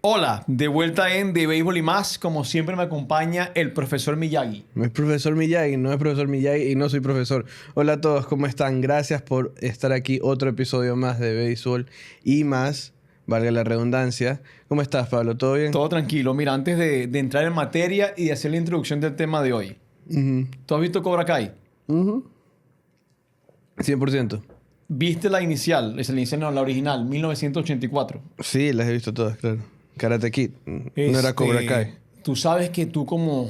Hola, de vuelta en De Béisbol y Más. Como siempre me acompaña el profesor Miyagi. No es profesor Miyagi, no es profesor Miyagi y no soy profesor. Hola a todos, ¿cómo están? Gracias por estar aquí. Otro episodio más de Béisbol y Más, valga la redundancia. ¿Cómo estás, Pablo? ¿Todo bien? Todo tranquilo. Mira, antes de entrar en materia y de hacer la introducción del tema de hoy. Ujú, ¿Tú has visto Cobra Kai? ujú. 100%. ¿Viste la inicial? La inicial no, la original, 1984. Sí, las he visto todas, claro. Karate Kid, no era Cobra Kai. Tú sabes que tú como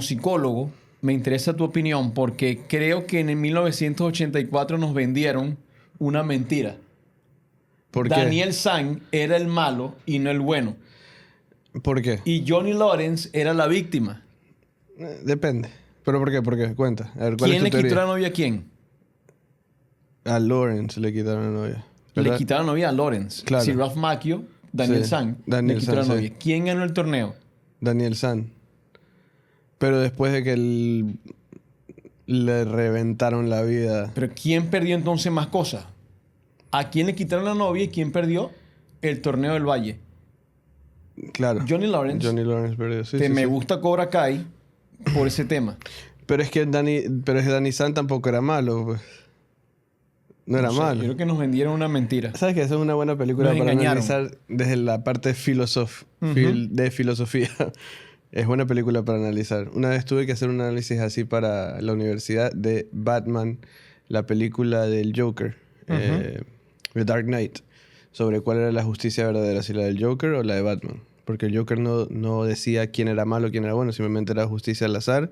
psicólogo me interesa tu opinión porque creo que en el 1984 nos vendieron una mentira. ¿Por qué? Daniel San era el malo y no el bueno. ¿Por qué? Y Johnny Lawrence era la víctima. Depende. ¿Pero por qué? ¿Por qué? Cuenta. A ver, ¿cuál es ¿Quién tu le quitó la teoría? novia a quién? A Lawrence le quitaron la novia. Le ¿Verdad? quitaron la novia a Lawrence. Si Claro. Ralph Macchio, Daniel Sí. San, le Daniel quitó la San, sí. novia. ¿Quién ganó el torneo? Daniel San. Pero después de que le reventaron la vida. Pero ¿quién perdió entonces más cosas? ¿A quién le quitaron la novia y quién perdió el torneo del Valle? Claro. Johnny Lawrence, Johnny Lawrence perdió. Sí, que sí, me sí. gusta Cobra Kai por ese tema. Pero es que Danny San tampoco era malo, pues. No No era sé, yo malo. creo que nos vendieron una mentira. ¿Sabes que esa es una buena Nos película para engañaron. analizar desde la parte Ujú. de filosofía? Es buena película para analizar. Una vez tuve que hacer un análisis así para la universidad de Batman, la película del Joker, Ujú. The Dark Knight, sobre cuál era la justicia verdadera, si la del Joker o la de Batman. Porque el Joker no decía quién era malo, quién era bueno, simplemente era justicia al azar.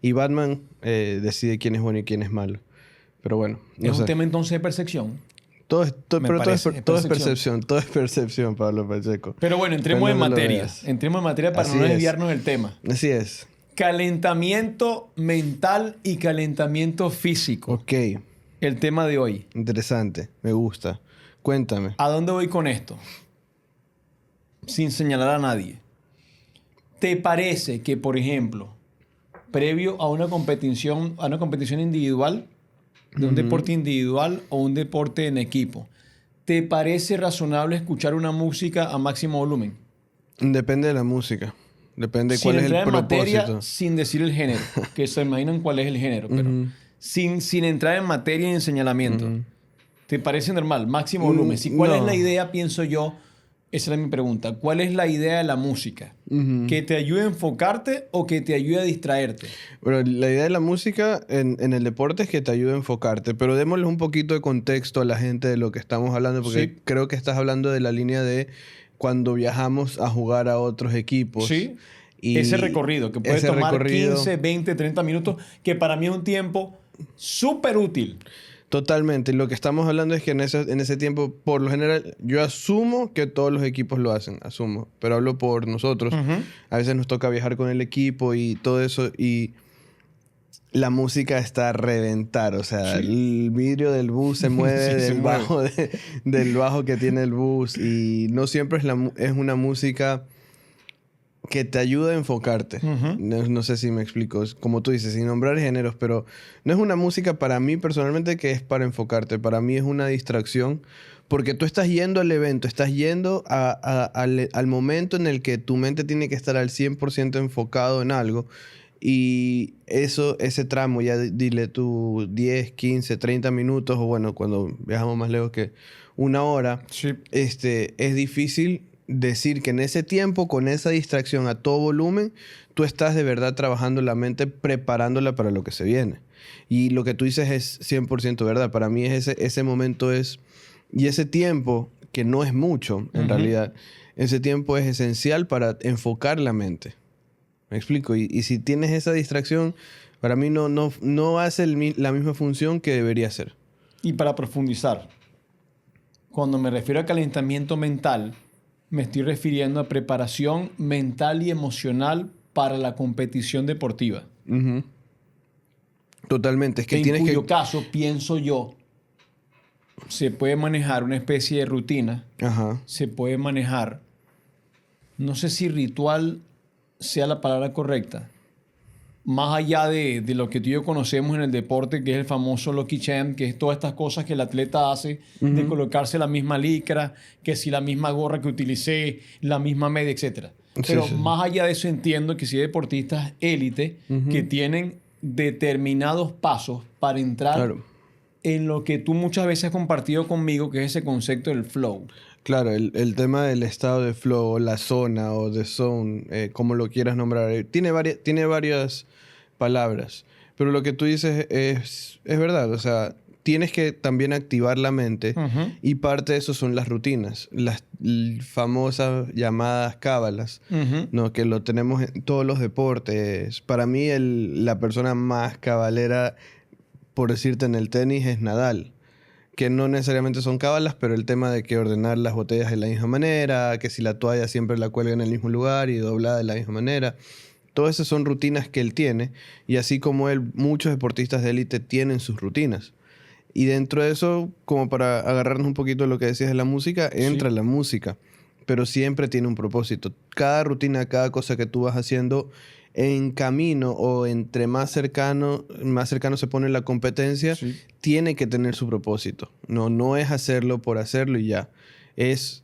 Y Batman decide quién es bueno y quién es malo. Pero bueno, Es no un sé. tema entonces de percepción. Me Pero parece, es percepción. todo es percepción, Pablo Pacheco. Pero bueno, entremos Depende en de donde lo materia. veas. Entremos en materia para Así no es, desviarnos del tema. así es. Calentamiento mental y calentamiento físico. Ok, El tema de hoy. interesante, me gusta. Cuéntame. ¿A dónde voy con esto? Sin señalar a nadie. ¿Te parece que, por ejemplo, previo a una competición individual, de un deporte individual o un deporte en equipo, ¿te parece razonable escuchar una música a máximo volumen? Depende de la música, depende Sin cuál es el entrar en materia, propósito. sin decir el género, que se imaginan cuál es el género, pero Ujú, sin entrar en materia y en señalamiento. ujú. ¿Te parece normal? Máximo volumen. Si, ¿cuál es la No. idea, pienso yo? Esa es mi pregunta. ¿Cuál es la idea de la música? Ujú. ¿Que te ayude a enfocarte o que te ayude a distraerte? Bueno, la idea de la música en el deporte es que te ayude a enfocarte, pero démosle un poquito de contexto a la gente de lo que estamos hablando, porque Sí, creo que estás hablando de la línea de cuando viajamos a jugar a otros equipos sí. Ese y recorrido que puede ese tomar recorrido. 15, 20, 30 minutos, que para mí es un tiempo súper útil. Totalmente. Lo que estamos hablando es que en ese tiempo, por lo general, yo asumo que todos los equipos lo hacen, asumo, pero hablo por nosotros. Ujú. A veces nos toca viajar con el equipo y todo eso, y la música está a reventar. O sea, Sí, el vidrio del bus se mueve sí, se del mueve. bajo, del bajo que tiene el bus, y no siempre es una música que te ayuda a enfocarte. Ujú. No sé si me explico. Es como tú dices, sin nombrar géneros, pero no es una música para mí personalmente que es para enfocarte. Para mí es una distracción porque tú estás yendo al evento, estás yendo al momento en el que tu mente tiene que estar al 100% enfocado en algo. Y ese tramo, ya dile tú 10, 15, 30 minutos, o bueno, cuando viajamos más lejos que una hora, Sí. es difícil decir que en ese tiempo, con esa distracción a todo volumen, tú estás de verdad trabajando la mente, preparándola para lo que se viene. Y lo que tú dices es 100% verdad. Para mí ese momento es... Y ese tiempo, que no es mucho en Ujú. realidad, ese tiempo es esencial para enfocar la mente. ¿Me explico? Y si tienes esa distracción, para mí no hace la misma función que debería hacer. Y para profundizar, cuando me refiero a calentamiento mental, me estoy refiriendo a preparación mental y emocional para la competición deportiva. Ujú. Totalmente. Es que En tienes cuyo que... caso, pienso yo, se puede manejar una especie de rutina, Ajá. se puede manejar, no sé si ritual sea la palabra correcta, más allá de lo que tú y yo conocemos en el deporte, que es el famoso Lucky Champ, que es todas estas cosas que el atleta hace, de colocarse la misma licra, que si la misma gorra que utilicé, la misma media, etc. Sí, Pero sí. más allá de eso entiendo que si hay deportistas élite que tienen determinados pasos para entrar Claro. en lo que tú muchas veces has compartido conmigo, que es ese concepto del flow. Claro, el tema del estado de flow, o la zona o the zone, como lo quieras nombrar, tiene varias palabras. Pero lo que tú dices es verdad. O sea, tienes que también activar la mente Ujú. y parte de eso son las rutinas, las famosas llamadas cábalas, Ujú. ¿no? Que lo tenemos en todos los deportes. Para mí la persona más cabalera, por decirte, en el tenis es Nadal, que no necesariamente son cábalas, pero el tema de que ordenar las botellas de la misma manera, que si la toalla siempre la cuelga en el mismo lugar y doblada de la misma manera. Todas esas son rutinas que él tiene, y así como él, muchos deportistas de élite tienen sus rutinas. Y dentro de eso, como para agarrarnos un poquito de lo que decías de la música, entra Sí. la música, pero siempre tiene un propósito. Cada rutina, cada cosa que tú vas haciendo en camino o entre más cercano se pone la competencia, Sí. tiene que tener su propósito. No, no es hacerlo por hacerlo y ya.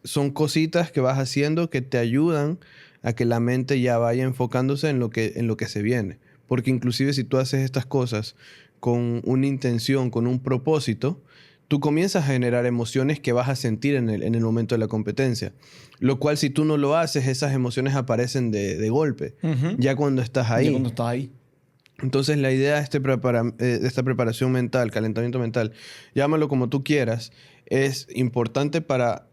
Son cositas que vas haciendo que te ayudan a que la mente ya vaya enfocándose en lo que se viene. Porque inclusive si tú haces estas cosas con una intención, con un propósito, tú comienzas a generar emociones que vas a sentir en el momento de la competencia. Lo cual, si tú no lo haces, esas emociones aparecen de golpe, Ujú. ya cuando estás Ya cuando ahí. estás ahí. Entonces, la idea de esta preparación mental, calentamiento mental, llámalo como tú quieras, es importante para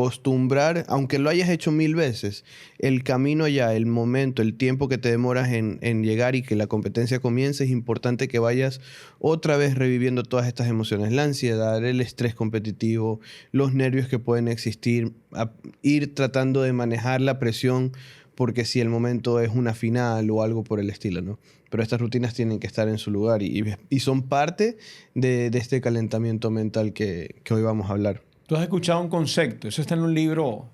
acostumbrar, aunque lo hayas hecho 1000 veces, el camino allá, el momento, el tiempo que te demoras en llegar y que la competencia comience, es importante que vayas otra vez reviviendo todas estas emociones, la ansiedad, el estrés competitivo, los nervios que pueden existir, ir tratando de manejar la presión, porque si el momento es una final o algo por el estilo, ¿no? Pero estas rutinas tienen que estar en su lugar y son parte de este calentamiento mental que hoy vamos a hablar. Tú has escuchado un concepto, eso está en un libro,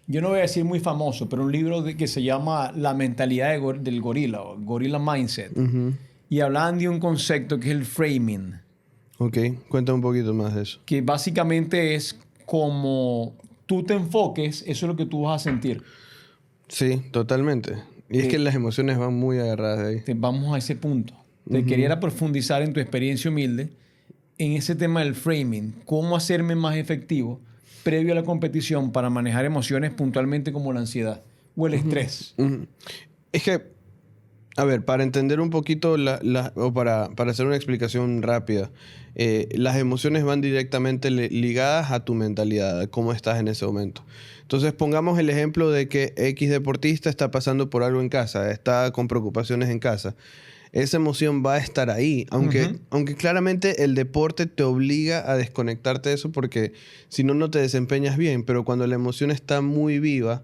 yo no voy a decir muy famoso, pero un libro que se llama La mentalidad del gorila, o Gorilla Mindset. Ujú. Y hablaban de un concepto que es el framing, Ok, cuéntame un poquito más de eso. que básicamente es como tú te enfoques, eso es lo que tú vas a sentir. Sí, totalmente. Y es que Eh, las emociones van muy agarradas de ahí. Vamos a ese punto. Te quería Ujú. era profundizar en tu experiencia humilde en ese tema del framing, cómo hacerme más efectivo previo a la competición para manejar emociones puntualmente como la ansiedad o el estrés. Ujú. Es que, a ver, para entender un poquito o para hacer una explicación rápida, las emociones van directamente ligadas a tu mentalidad, a cómo estás en ese momento. Entonces, pongamos el ejemplo de que X deportista está pasando por algo en casa, está con preocupaciones en casa. Esa emoción va a estar ahí, Ujú. aunque claramente el deporte te obliga a desconectarte de eso porque si no, no te desempeñas bien, pero cuando la emoción está muy viva,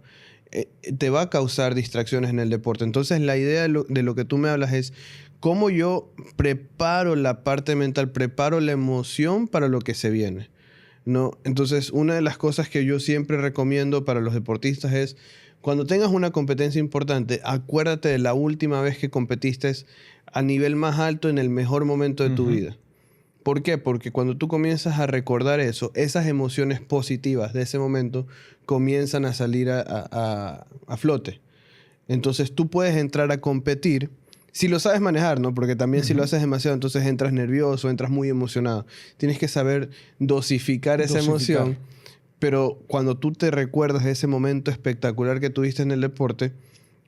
te va a causar distracciones en el deporte. Entonces, la idea de lo que tú me hablas es cómo yo preparo la parte mental, preparo la emoción para lo que se viene, ¿no? Entonces, una de las cosas que yo siempre recomiendo para los deportistas es, cuando tengas una competencia importante, acuérdate de la última vez que competiste a nivel más alto en el mejor momento de tu Ujú. vida. ¿Por qué? Porque cuando tú comienzas a recordar eso, esas emociones positivas de ese momento comienzan a salir a flote. Entonces tú puedes entrar a competir si lo sabes manejar, ¿no? Porque también si lo Ujú. haces demasiado, entonces entras nervioso, entras muy emocionado. Tienes que saber dosificar esa Dosificar. emoción, pero cuando tú te recuerdas de ese momento espectacular que tuviste en el deporte,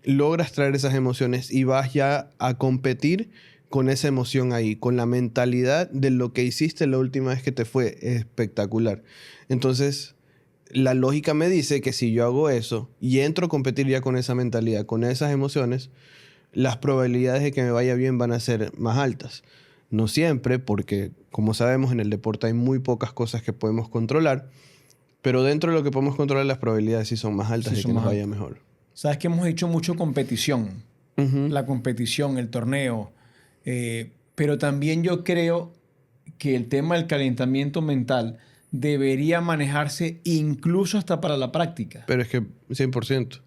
logras traer esas emociones y vas ya a competir con esa emoción ahí, con la mentalidad de lo que hiciste la última vez que te fue espectacular. Entonces, la lógica me dice que si yo hago eso y entro a competir ya con esa mentalidad, con esas emociones, las probabilidades de que me vaya bien van a ser más altas. No siempre, porque como sabemos en el deporte hay muy pocas cosas que podemos controlar, pero dentro de lo que podemos controlar las probabilidades sí son más altas Sí, de que son nos más vaya altas. mejor. Sabes que hemos hecho mucho competición. Ujú. La competición, el torneo. Pero también yo creo que el tema del calentamiento mental debería manejarse incluso hasta para la práctica. Pero es que 100%.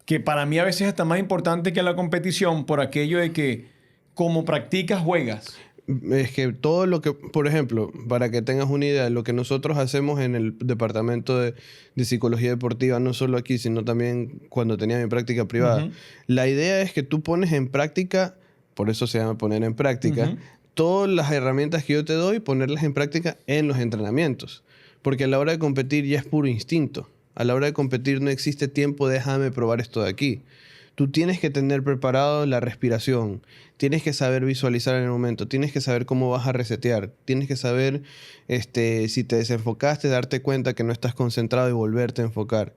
que para mí a veces es hasta más importante que la competición por aquello de que como practicas, juegas. Es que todo lo que, por ejemplo, para que tengas una idea, lo que nosotros hacemos en el departamento de psicología deportiva, no solo aquí, sino también cuando tenía mi práctica privada, la idea es que tú pones en práctica, por eso se llama poner en práctica, todas las herramientas que yo te doy, ponerlas en práctica en los entrenamientos. Porque a la hora de competir ya es puro instinto. A la hora de competir no existe tiempo, déjame probar esto de aquí. Tú tienes que tener preparado la respiración, tienes que saber visualizar en el momento, tienes que saber cómo vas a resetear, tienes que saber si te desenfocaste, darte cuenta que no estás concentrado y volverte a enfocar.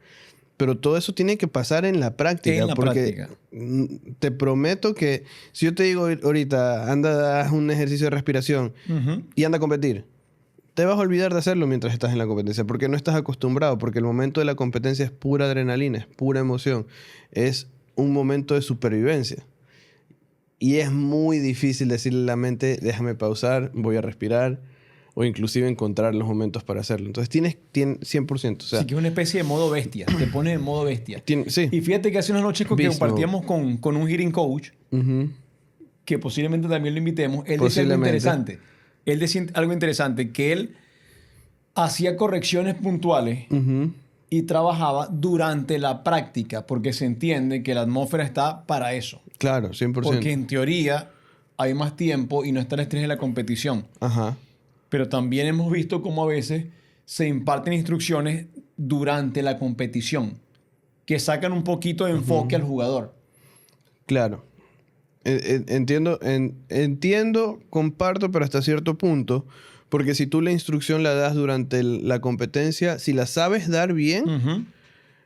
Pero todo eso tiene que pasar en la práctica. En la práctica. Te prometo que si yo te digo ahorita, anda, haz un ejercicio de respiración y anda a competir, te vas a olvidar de hacerlo mientras estás en la competencia porque no estás acostumbrado, porque el momento de la competencia es pura adrenalina, es pura emoción, es un momento de supervivencia. Y es muy difícil decirle a la mente, déjame pausar, voy a respirar, o inclusive encontrar los momentos para hacerlo. Entonces tienes 100%. O sea, sí, que es una especie de modo bestia. Te pones en modo bestia. Sí. Y fíjate que hace unas noches que Beast compartíamos con un hitting coach, que posiblemente también lo invitemos, él decía algo interesante. Él decía algo interesante, que él hacía correcciones puntuales y trabajaba durante la práctica, porque se entiende que la atmósfera está para eso. Claro, 100%. Porque en teoría hay más tiempo y no está el estrés de la competición. Ajá. Pero también hemos visto cómo a veces se imparten instrucciones durante la competición que sacan un poquito de enfoque al jugador. Claro. Entiendo, comparto, pero hasta cierto punto, porque si tú la instrucción la das durante la competencia, si la sabes dar bien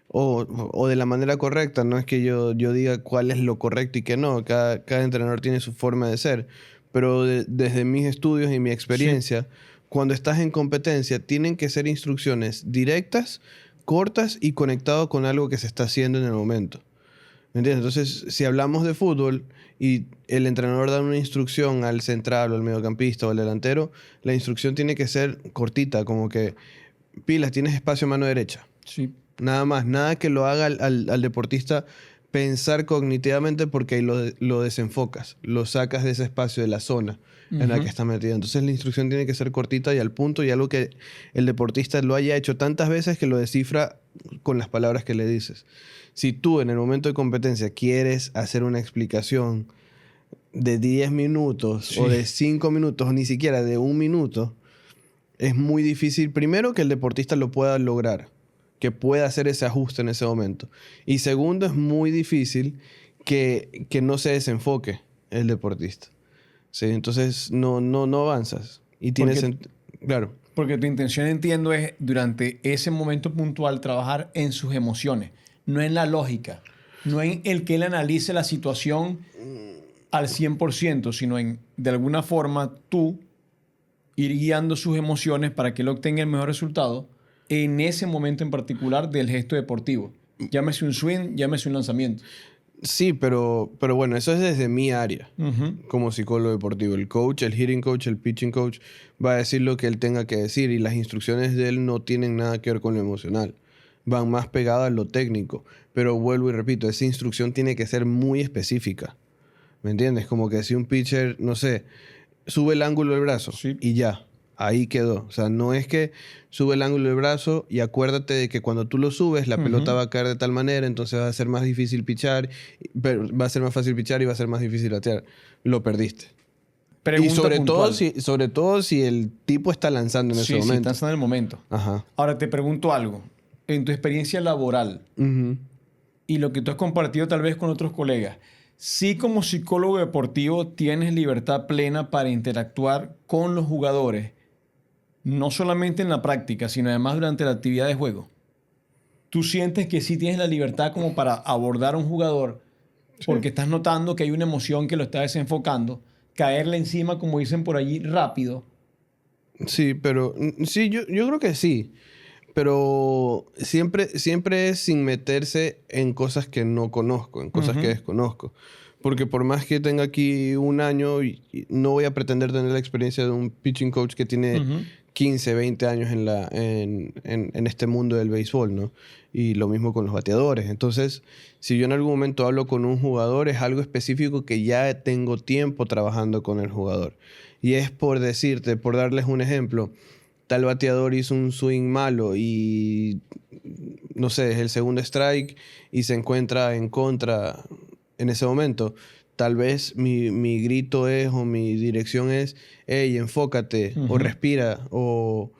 o de la manera correcta, no es que yo diga cuál es lo correcto y qué no, cada entrenador tiene su forma de ser, pero desde mis estudios y mi experiencia, cuando estás en competencia, tienen que ser instrucciones directas, cortas y conectado con algo que se está haciendo en el momento. ¿Me entiendes? Entonces, si hablamos de fútbol y el entrenador da una instrucción al central o al mediocampista o al delantero, la instrucción tiene que ser cortita, como que pilas, tienes espacio a mano derecha. Sí. Nada más, nada que lo haga al deportista pensar cognitivamente porque ahí lo desenfocas, lo sacas de ese espacio, de la zona en la que está metido. Entonces la instrucción tiene que ser cortita y al punto y algo que el deportista lo haya hecho tantas veces que lo descifra con las palabras que le dices. Si tú en el momento de competencia quieres hacer una explicación de 10 minutos o de 5 minutos o ni siquiera de 1 minuto, es muy difícil, primero, que el deportista lo pueda lograr, que pueda hacer ese ajuste en ese momento. Y segundo, es muy difícil que no se desenfoque el deportista. ¿Sí? Entonces no avanzas. Y tienes... Claro. Porque tu intención, entiendo, es durante ese momento puntual trabajar en sus emociones, no en la lógica, no en el que él analice la situación al 100%, sino en, de alguna forma, tú ir guiando sus emociones para que él obtenga el mejor resultado en ese momento en particular del gesto deportivo. Llámese un swing, llámese un lanzamiento. Sí, pero bueno, eso es desde mi área como psicólogo deportivo. El coach, el hitting coach, el pitching coach va a decir lo que él tenga que decir y las instrucciones de él no tienen nada que ver con lo emocional. Van más pegadas a lo técnico. Pero vuelvo y repito, esa instrucción tiene que ser muy específica. ¿Me entiendes? Como que si un pitcher, no sé, sube el ángulo del brazo y ya. Ahí quedó. O sea, no es que sube el ángulo del brazo y acuérdate de que cuando tú lo subes, la pelota va a caer de tal manera, entonces va a ser más difícil pichar, va a ser más fácil pichar y va a ser más difícil batear. Lo perdiste. Pregunta y sobre todo si el tipo está lanzando en ese momento. Sí, está lanzando en el momento. Ajá. Ahora te pregunto algo. En tu experiencia laboral y lo que tú has compartido tal vez con otros colegas, sí, como psicólogo deportivo tienes libertad plena para interactuar con los jugadores, no solamente en la práctica, sino además durante la actividad de juego. ¿Tú sientes que sí tienes la libertad como para abordar a un jugador porque estás notando que hay una emoción que lo está desenfocando, caerle encima, como dicen por allí, rápido? Sí, pero sí, yo creo que sí. Pero siempre es sin meterse en cosas que no conozco, en cosas que desconozco. Porque por más que tenga aquí 1 año, no voy a pretender tener la experiencia de un pitching coach que tiene 15, 20 años en este mundo del béisbol, ¿no? Y lo mismo con los bateadores. Entonces, si yo en algún momento hablo con un jugador, es algo específico que ya tengo tiempo trabajando con el jugador. Y es por decirte, por darles un ejemplo, tal bateador hizo un swing malo y, no sé, es el segundo strike y se encuentra en contra en ese momento. Tal vez mi grito es o mi dirección es, hey, enfócate, o respira, o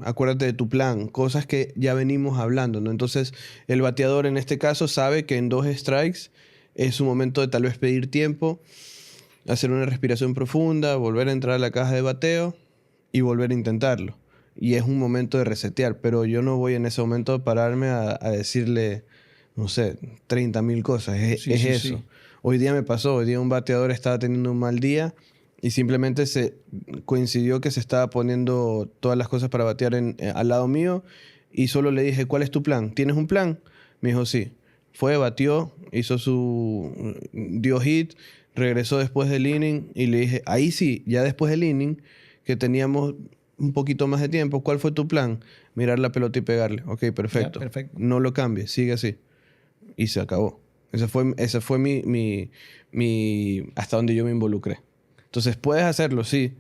acuérdate de tu plan, cosas que ya venimos hablando, ¿no? Entonces, el bateador en este caso sabe que en 2 strikes es su momento de tal vez pedir tiempo, hacer una respiración profunda, volver a entrar a la caja de bateo y volver a intentarlo. Y es un momento de resetear, pero yo no voy en ese momento a pararme a decirle, no sé, 30.000 cosas. Es eso. Sí. Hoy día me pasó, hoy día un bateador estaba teniendo un mal día y simplemente se coincidió que se estaba poniendo todas las cosas para batear al lado mío y solo le dije, ¿cuál es tu plan? ¿Tienes un plan? Me dijo, sí. Fue, batió, dio hit, regresó después del inning y le dije, ahí sí, ya después del inning, que teníamos un poquito más de tiempo, ¿cuál fue tu plan? Mirar la pelota y pegarle. Ok, perfecto. Ya, perfecto. No lo cambies, sigue así. Y se acabó. Ese fue hasta donde yo me involucré. Entonces, puedes hacerlo, sí.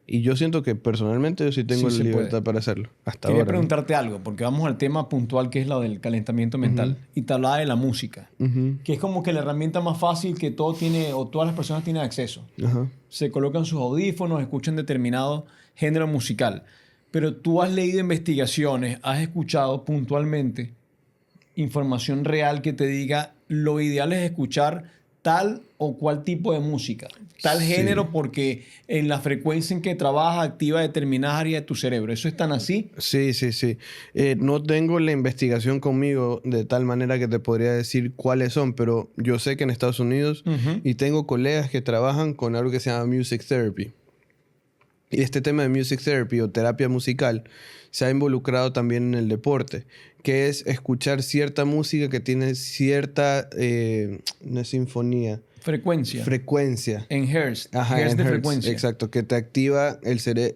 Y yo siento que personalmente yo sí tengo Sí la se libertad puede. para hacerlo. Hasta Quería ahora, ¿no? preguntarte algo, porque vamos al tema puntual que es lo del calentamiento mental. Y te hablaba de la música, Ujú. que es como que la herramienta más fácil que todo tiene o todas las personas tienen acceso. Ajá. Se colocan sus audífonos, escuchan determinado género musical. Pero tú has leído investigaciones, has escuchado puntualmente información real que te diga lo ideal es escuchar tal o cual tipo de música, tal Sí. género, porque en la frecuencia en que trabaja activa determinadas áreas de tu cerebro. ¿Eso es tan así? Sí, sí, sí. No tengo la investigación conmigo de tal manera que te podría decir cuáles son, pero yo sé que en Estados Unidos Ujú. y tengo colegas que trabajan con algo que se llama music therapy. Y este tema de music therapy o terapia musical se ha involucrado también en el deporte, que es escuchar cierta música que tiene cierta, no es sinfonía, Frecuencia. frecuencia. En hertz. Ajá, Hertz en de Hertz, frecuencia. exacto, que te activa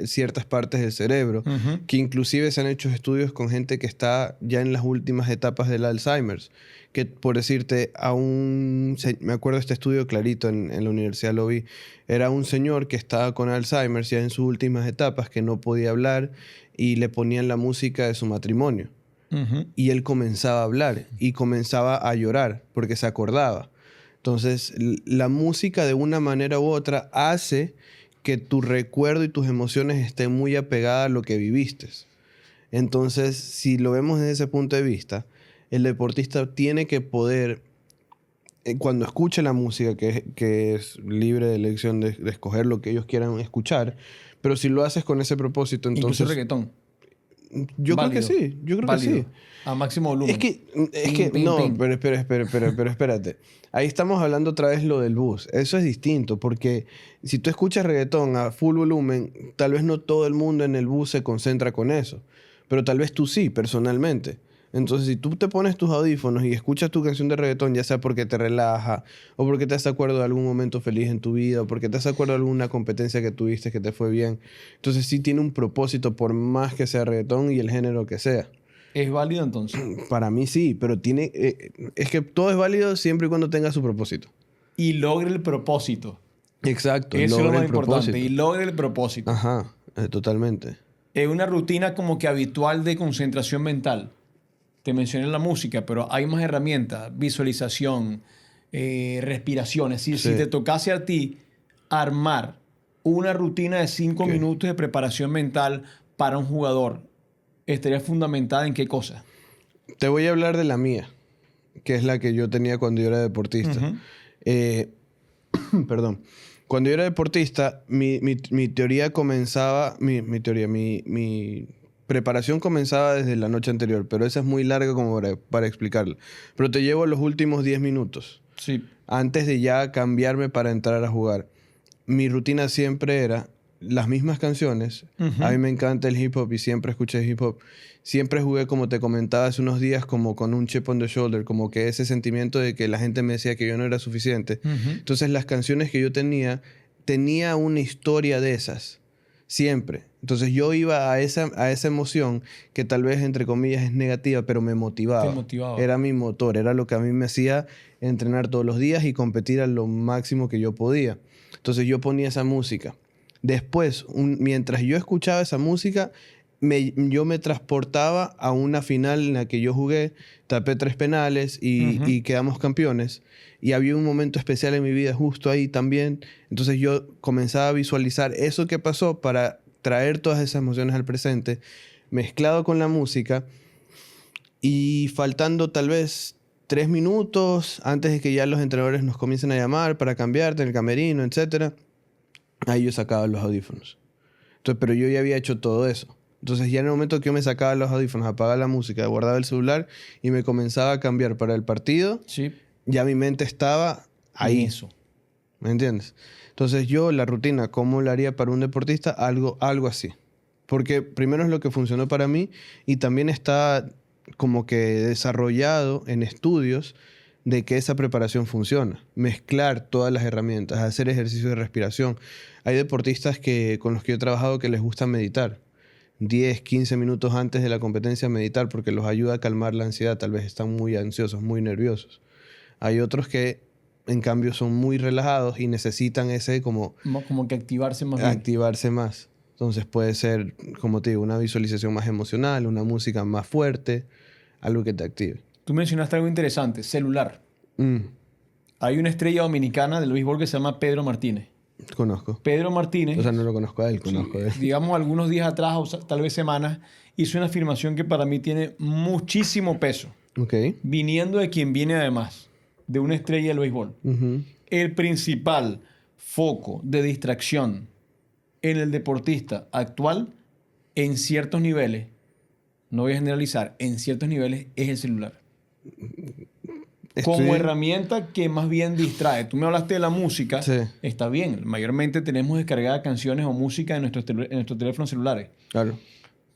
ciertas partes del cerebro, Ujú. que inclusive se han hecho estudios con gente que está ya en las últimas etapas del Alzheimer's, que por decirte, me acuerdo de este estudio clarito en la universidad lo vi, era un señor que estaba con Alzheimer's ya en sus últimas etapas, que no podía hablar y le ponían la música de su matrimonio. Ujú. Y él comenzaba a hablar y comenzaba a llorar porque se acordaba. Entonces, la música de una manera u otra hace que tu recuerdo y tus emociones estén muy apegadas a lo que viviste. Entonces, si lo vemos desde ese punto de vista, el deportista tiene que poder, cuando escuche la música, que es libre de elección de escoger lo que ellos quieran escuchar, pero si lo haces con ese propósito, Incluso entonces reggaetón. yo creo que Válido. sí, yo creo que sí. Válido. A máximo Es volumen. que, es Pin, que, pin, no, pin. pero espérate. Ahí estamos hablando otra vez lo del bus. Eso es distinto, porque si tú escuchas reggaetón a full volumen, tal vez no todo el mundo en el bus se concentra con eso, pero tal vez tú sí, personalmente. Entonces, si tú te pones tus audífonos y escuchas tu canción de reggaetón, ya sea porque te relaja, o porque te hace acuerdo de algún momento feliz en tu vida, o porque te hace acuerdo de alguna competencia que tuviste que te fue bien, entonces sí tiene un propósito por más que sea reggaetón y el género que sea. Es válido entonces. Para mí sí, pero es que todo es válido siempre y cuando tenga su propósito. Y logre el propósito. Exacto, Eso es lo logre más el importante. Y propósito. logre el propósito. Ajá, totalmente. Es una rutina como que habitual de concentración mental. Te mencioné la música, pero hay más herramientas. Visualización, respiración. Es decir, si te Sí, tocase a ti armar una rutina de 5 ok. minutos de preparación mental para un jugador, estaría fundamentada en qué cosa. Te voy a hablar de la mía, que es la que yo tenía cuando yo era deportista. Ujú. Eh, perdón. Cuando yo era deportista, mi teoría comenzaba, mi preparación comenzaba desde la noche anterior, pero esa es muy larga como para explicarla. Pero te llevo los últimos 10 minutos, Sí. antes de ya cambiarme para entrar a jugar. Mi rutina siempre era las mismas canciones. A mí Ujú. me encanta el hip hop y siempre escuché hip hop. Siempre jugué, como te comentaba hace unos días, como con un chip on the shoulder, como que ese sentimiento de que la gente me decía que yo no era suficiente. Ujú. Entonces las canciones que yo tenía una historia de esas. Siempre. Entonces yo iba a esa emoción que tal vez, entre comillas, es negativa, pero me motivaba. Te motivaba. Era mi motor, era lo que a mí me hacía entrenar todos los días y competir a lo máximo que yo podía. Entonces yo ponía esa música. Después, mientras yo escuchaba esa música, yo me transportaba a una final en la que yo jugué, tapé 3 penales y quedamos campeones. Y había un momento especial en mi vida justo ahí también. Entonces yo comenzaba a visualizar eso que pasó para traer todas esas emociones al presente, mezclado con la música. Y faltando tal vez 3 minutos antes de que ya los entrenadores nos comiencen a llamar para cambiarte en el camerino, etc., ahí yo sacaba los audífonos. Entonces, pero yo ya había hecho todo eso. Entonces ya en el momento que yo me sacaba los audífonos, apagaba la música, guardaba el celular y me comenzaba a cambiar para el partido, Sí. ya mi mente estaba ahí. En eso. ¿Me entiendes? Entonces yo la rutina, ¿cómo la haría para un deportista? Algo así. Porque primero es lo que funcionó para mí y también está como que desarrollado en estudios de que esa preparación funciona. Mezclar todas las herramientas, hacer ejercicio de respiración. Hay deportistas con los que yo he trabajado que les gusta meditar. 10, 15 minutos antes de la competencia meditar porque los ayuda a calmar la ansiedad. Tal vez están muy ansiosos, muy nerviosos. Hay otros que, en cambio, son muy relajados y necesitan ese como que activarse más bien. activarse más. Entonces puede ser, como te digo, una visualización más emocional, una música más fuerte, algo que te active. Tú mencionaste algo interesante, celular. Mm, Hay una estrella dominicana del béisbol que se llama Pedro Martínez. conozco. Pedro Martínez, O sea, no lo conozco a él, conozco a él. digamos algunos días atrás o tal vez semanas, hizo una afirmación que para mí tiene muchísimo peso, Ok. viniendo de quien viene además, de una estrella del béisbol. Ujú. El principal foco de distracción en el deportista actual, en ciertos niveles, no voy a generalizar, en ciertos niveles es el celular. Como herramienta que más bien distrae. Tú me hablaste de la música. Sí. Está bien. Mayormente tenemos descargadas canciones o música en nuestros teléfonos celulares. Claro.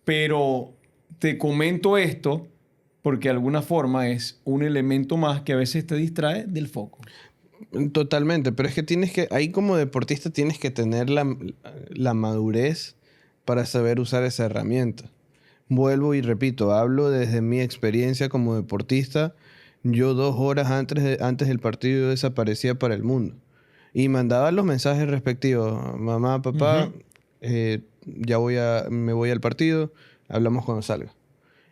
Pero te comento esto porque de alguna forma es un elemento más que a veces te distrae del foco. Totalmente, pero es que ahí como deportista tienes que tener la madurez para saber usar esa herramienta. Vuelvo y repito, hablo desde mi experiencia como deportista. Yo 2 horas antes del partido desaparecía para el mundo. Y mandaba los mensajes respectivos. Mamá, papá, me voy al partido, hablamos cuando salga.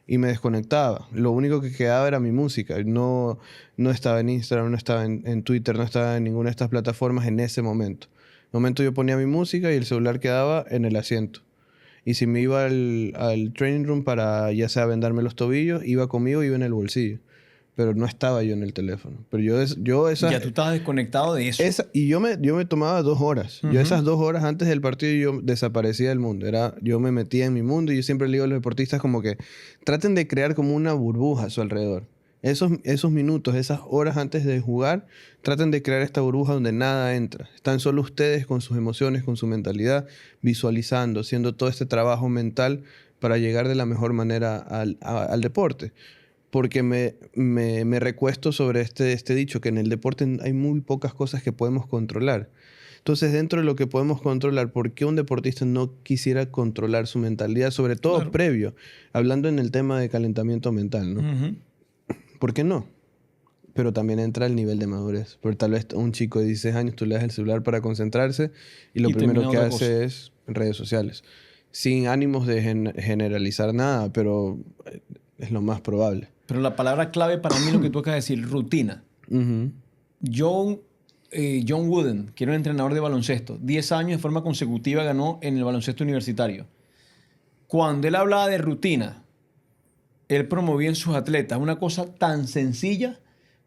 Y me desconectaba. Lo único que quedaba era mi música. No estaba en Instagram, no estaba en Twitter, no estaba en ninguna de estas plataformas en ese momento. En el momento yo ponía mi música y el celular quedaba en el asiento. Y si me iba al training room para ya sea vendarme los tobillos, iba conmigo, iba en el bolsillo. Pero no estaba yo en el teléfono. Pero Ya tú estabas desconectado de eso. Y yo me tomaba 2 horas. Yo esas 2 horas antes del partido yo desaparecía del mundo. Yo me metía en mi mundo y yo siempre le digo a los deportistas como que traten de crear como una burbuja a su alrededor. Esos minutos, esas horas antes de jugar, traten de crear esta burbuja donde nada entra. Están solo ustedes con sus emociones, con su mentalidad, visualizando, haciendo todo este trabajo mental para llegar de la mejor manera al deporte. Porque me recuesto sobre este dicho, que en el deporte hay muy pocas cosas que podemos controlar. Entonces, dentro de lo que podemos controlar, ¿por qué un deportista no quisiera controlar su mentalidad? Sobre todo Claro. previo, hablando en el tema de calentamiento mental, ¿no? Ujú. ¿Por qué no? Pero también entra el nivel de madurez. Porque tal vez a un chico de 16 años tú le das el celular para concentrarse y lo primero que termina otra hace cosa. es redes sociales. Sin ánimos de generalizar nada, pero es lo más probable. Pero la palabra clave para mí es lo que tú acabas de decir, rutina. Ujú. John Wooden, que era un entrenador de baloncesto, 10 años de forma consecutiva ganó en el baloncesto universitario. Cuando él hablaba de rutina, él promovía en sus atletas una cosa tan sencilla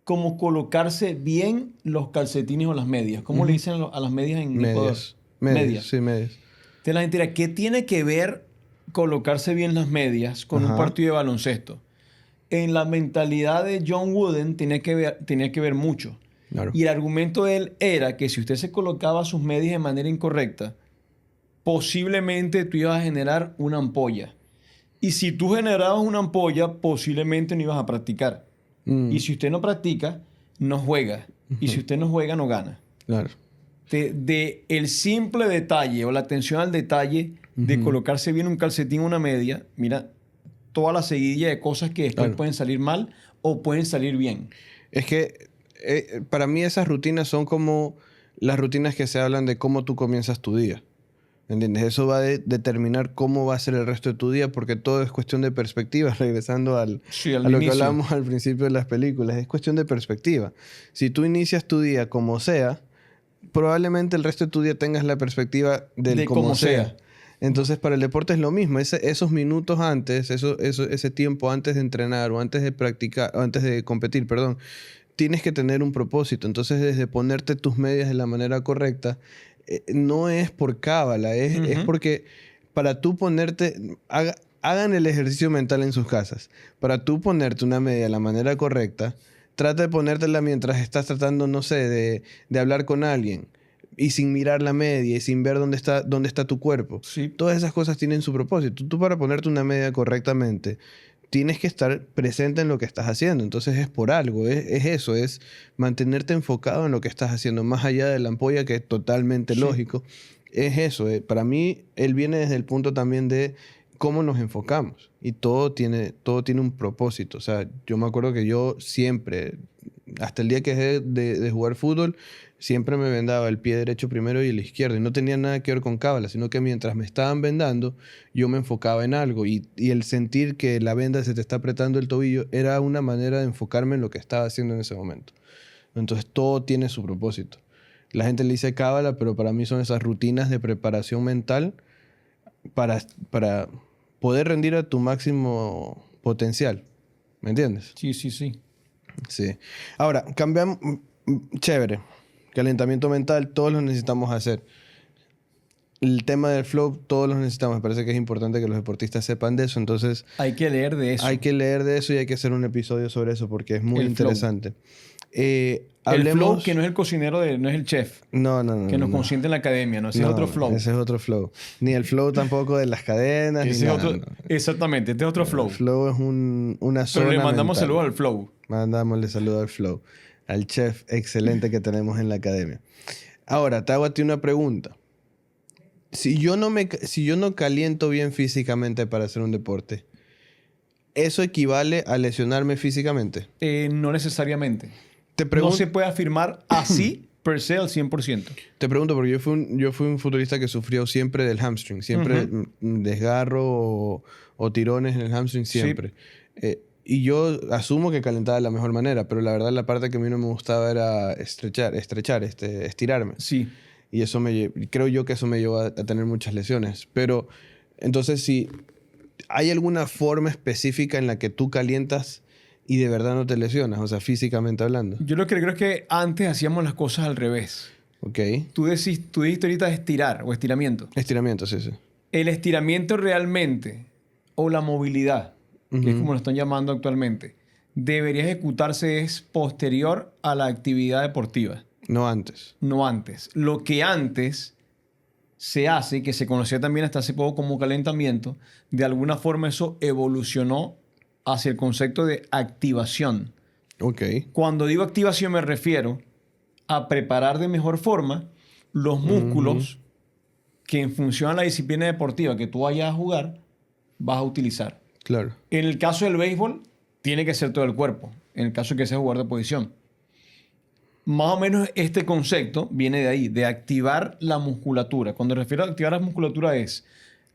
como colocarse bien los calcetines o las medias. ¿Cómo le dicen a las medias en Ecuador? Medias. Sí, medias. Entonces la gente dirá, ¿qué tiene que ver colocarse bien las medias con un Ajá. partido de baloncesto? En la mentalidad de John Wooden tenía que ver mucho. Claro. Y el argumento de él era que si usted se colocaba sus medias de manera incorrecta, posiblemente tú ibas a generar una ampolla. Y si tú generabas una ampolla, posiblemente no ibas a practicar. Y si usted no practica, no juega. Y si usted no juega, no gana. Claro. De el simple detalle o la atención al detalle de colocarse bien un calcetín o una media, mira, toda la seguidilla de cosas que después Claro. pueden salir mal o pueden salir bien. Es que para mí esas rutinas son como las rutinas que se hablan de cómo tú comienzas tu día. ¿Entiendes? Eso va a determinar cómo va a ser el resto de tu día, porque todo es cuestión de perspectiva, regresando Sí, a al lo que inicio. hablamos al principio de las películas. Es cuestión de perspectiva. Si tú inicias tu día como sea, probablemente el resto de tu día tengas la perspectiva del De como como sea. sea. Entonces, para el deporte es lo mismo. Esos minutos antes, ese tiempo antes de entrenar o antes de practicar, o antes de competir, perdón, tienes que tener un propósito. Entonces, desde ponerte tus medias de la manera correcta, no es por cábala, es Ujú. porque para tú ponerte, hagan el ejercicio mental en sus casas. Para tú ponerte una media de la manera correcta, trata de ponértela mientras estás tratando, no sé, de hablar con alguien y sin mirar la media y sin ver dónde está tu cuerpo. Sí. Todas esas cosas tienen su propósito. Tú para ponerte una media correctamente, tienes que estar presente en lo que estás haciendo. Entonces es por algo, es eso, es mantenerte enfocado en lo que estás haciendo, más allá de la ampolla, que es totalmente Sí. lógico. Es eso. Para mí, él viene desde el punto también de cómo nos enfocamos. Y todo tiene un propósito. O sea, yo me acuerdo que yo siempre, hasta el día que dejé de jugar fútbol, siempre me vendaba el pie derecho primero y el izquierdo. Y no tenía nada que ver con cábala, sino que mientras me estaban vendando, yo me enfocaba en algo. Y el sentir que la venda se te está apretando el tobillo era una manera de enfocarme en lo que estaba haciendo en ese momento. Entonces todo tiene su propósito. La gente le dice cábala, pero para mí son esas rutinas de preparación mental para poder rendir a tu máximo potencial. ¿Me entiendes? Sí, sí, sí. Sí. Ahora, cambiamos. Chévere. Calentamiento mental, todos lo necesitamos hacer. El tema del flow, todos lo necesitamos. Me parece que es importante que los deportistas sepan de eso. Entonces, Hay que leer de eso. hay que leer de eso y hay que hacer un episodio sobre eso porque es muy El flow. interesante. El flow, Hablemos. que no es el cocinero, no es el chef, No, no, no, que nos no. consiente en la academia, ¿no? Ese es No, otro flow. ese es otro flow. Ni el flow tampoco de las cadenas, ni Ese es nada. otro, No. exactamente, este es otro El flow. flow es una Pero zona le mandamos mental. saludos al flow. Mandámosle saludos al flow, al chef excelente que tenemos en la academia. Ahora, te hago a ti una pregunta. Si yo no caliento bien físicamente para hacer un deporte, ¿eso equivale a lesionarme físicamente? No necesariamente. Te No pregunto, se puede afirmar así per se al 100%. te pregunto porque yo fui un futbolista que sufrió siempre del hamstring, siempre desgarro o tirones en el hamstring, siempre. Y yo asumo que calentaba de la mejor manera, pero la verdad la parte que a mí no me gustaba era estirarme. Sí. Y creo yo que eso me llevó a tener muchas lesiones. Pero entonces, si hay alguna forma específica en la que tú calientas y de verdad no te lesionas, o sea, físicamente hablando. Yo lo que creo es que antes hacíamos las cosas al revés. Ok. Tú dijiste ahorita estirar o estiramiento. Estiramiento, sí, sí. El estiramiento realmente, o la movilidad, que es como lo están llamando actualmente, debería ejecutarse es posterior a la actividad deportiva, No antes. no antes. Lo que antes se hace, que se conocía también hasta hace poco como calentamiento, de alguna forma eso evolucionó hacia el concepto de activación. Ok. Cuando digo activación me refiero a preparar de mejor forma los músculos que en función a la disciplina deportiva que tú vayas a jugar, vas a utilizar. Claro. En el caso del béisbol, tiene que ser todo el cuerpo. En el caso de que sea jugador de posición. Más o menos este concepto viene de ahí, de activar la musculatura. Cuando me refiero a activar la musculatura es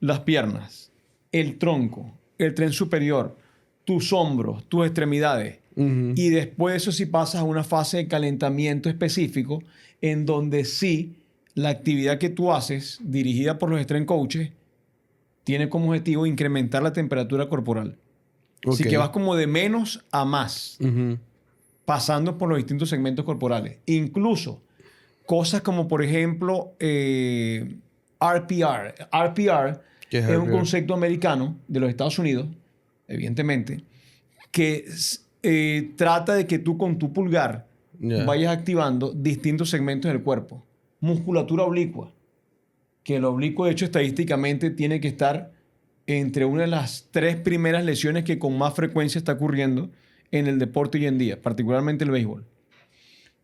las piernas, el tronco, el tren superior, tus hombros, tus extremidades. Y después de eso sí pasas a una fase de calentamiento específico en donde sí la actividad que tú haces, dirigida por los strength coaches, tiene como objetivo incrementar la temperatura corporal. Así Ok. que vas como de menos a más, Ujú. pasando por los distintos segmentos corporales. Incluso cosas como, por ejemplo, RPR. RPR ¿Qué es es un RPR? concepto americano de los Estados Unidos, evidentemente, que trata de que tú con tu pulgar Ya. vayas activando distintos segmentos del cuerpo. Musculatura oblicua, que el oblicuo, de hecho, estadísticamente tiene que estar entre una de las 3 primeras lesiones que con más frecuencia está ocurriendo en el deporte hoy en día, particularmente el béisbol.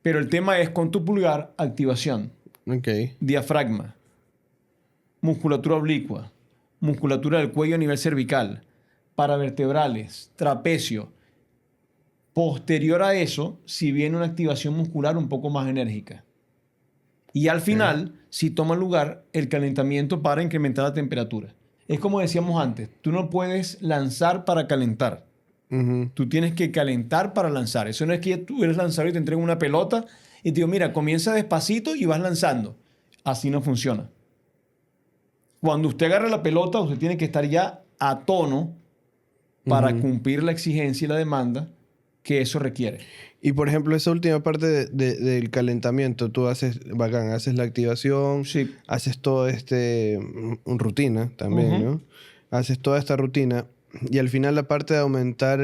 Pero el tema es con tu pulgar, activación, Ok. diafragma, musculatura oblicua, musculatura del cuello a nivel cervical, paravertebrales, trapecio. Posterior a eso, si viene una activación muscular un poco más enérgica. Y al final, si toma lugar el calentamiento para incrementar la temperatura. Es como decíamos antes, tú no puedes lanzar para calentar. Ujú. Tú tienes que calentar para lanzar. Eso no es que tú eres lanzador y te entregan una pelota y te digo, mira, comienza despacito y vas lanzando. Así no funciona. Cuando usted agarra la pelota, usted tiene que estar ya a tono para Ujú. cumplir la exigencia y la demanda que eso requiere. Y por ejemplo, esa última parte del calentamiento, tú haces, bacán, haces la activación, Sí. haces todo rutina también, Ujú. ¿no? Haces toda esta rutina y al final la parte de aumentar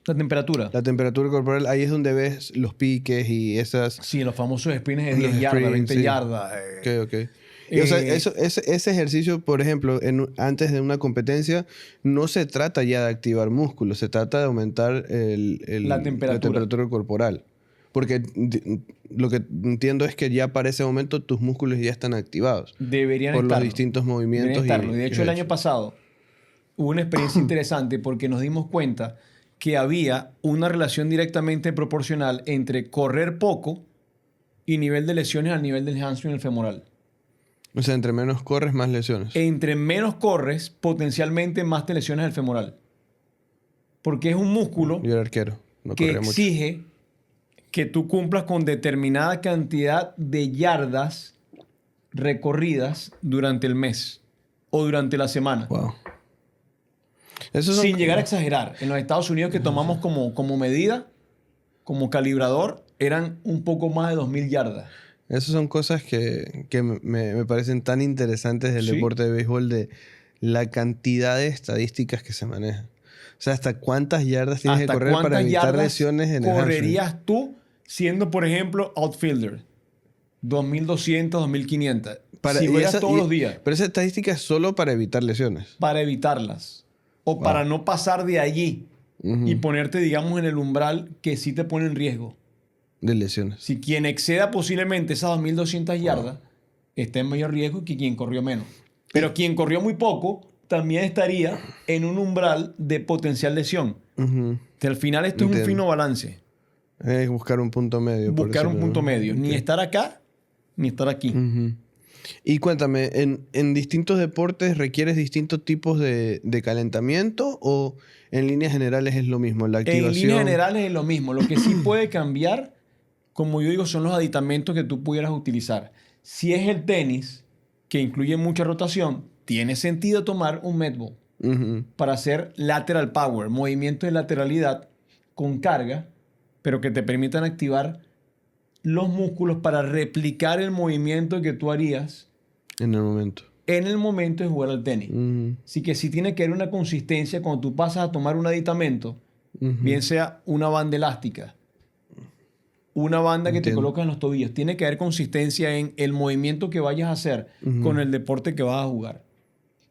La temperatura. la temperatura corporal, ahí es donde ves los piques y esas, Sí, los famosos sprints de los 10 yardas, sprints, 20 sí. yardas. Ok, ok. Y, o sea, Eh, ese ejercicio, por ejemplo, antes de una competencia, no se trata ya de activar músculos, se trata de aumentar la la temperatura. temperatura corporal. Porque lo que entiendo es que ya para ese momento tus músculos ya están activados Deberían por los estarlo. distintos Deberían movimientos estarlo. Y de que hecho, has el año hecho. pasado hubo una experiencia interesante porque nos dimos cuenta que había una relación directamente proporcional entre correr poco y nivel de lesiones al nivel del hamstring y el femoral. O sea, entre menos corres, más lesiones. Entre menos corres, potencialmente más te lesiones el femoral. Porque es un músculo Yo era arquero, no que corría mucho. exige que tú cumplas con determinada cantidad de yardas recorridas durante el mes o durante la semana. Wow. Esos son... Sin llegar a exagerar. En los Estados Unidos que tomamos como medida, como calibrador, eran un poco más de 2.000 yardas. Esas son cosas que me parecen tan interesantes del ¿Sí? deporte de béisbol, de la cantidad de estadísticas que se manejan. O sea, hasta cuántas yardas tienes que ¿Hasta correr para cuántas evitar yardas lesiones en el hamstring. correrías tú siendo, por ejemplo, outfielder? 2.200, 2.500. Si juegas todos los días Pero esa estadística es solo para evitar lesiones. para evitarlas o para Wow. no pasar de allí y Ujú. ponerte, digamos, en el umbral que sí te pone en riesgo. De lesiones. Si quien exceda posiblemente esas 2.200 Wow. yardas está en mayor riesgo que quien corrió menos. Pero Y- quien corrió muy poco también estaría en un umbral de potencial lesión. Ujú. Que al final esto es un Entiendo. fino balance. Es buscar un punto medio, por Buscar un decirlo, punto ¿no? medio. Ni Ok. estar acá, ni estar aquí. Ujú. Y cuéntame, ¿en distintos deportes requieres distintos tipos de calentamiento o en líneas generales es lo mismo? La En líneas activación. generales es lo mismo. Lo que sí puede cambiar, como yo digo, son los aditamentos que tú pudieras utilizar. Si es el tenis, que incluye mucha rotación, tiene sentido tomar un medball Ujú. para hacer lateral power, movimientos de lateralidad con carga, pero que te permitan activar los músculos para replicar el movimiento que tú harías En el momento. en el momento de jugar al tenis. Ujú. Así que sí tiene que haber una consistencia cuando tú pasas a tomar un aditamento, Ujú. bien sea una banda elástica, una banda que te Entiendo. colocas en los tobillos. Tiene que haber consistencia en el movimiento que vayas a hacer Ujú. con el deporte que vas a jugar.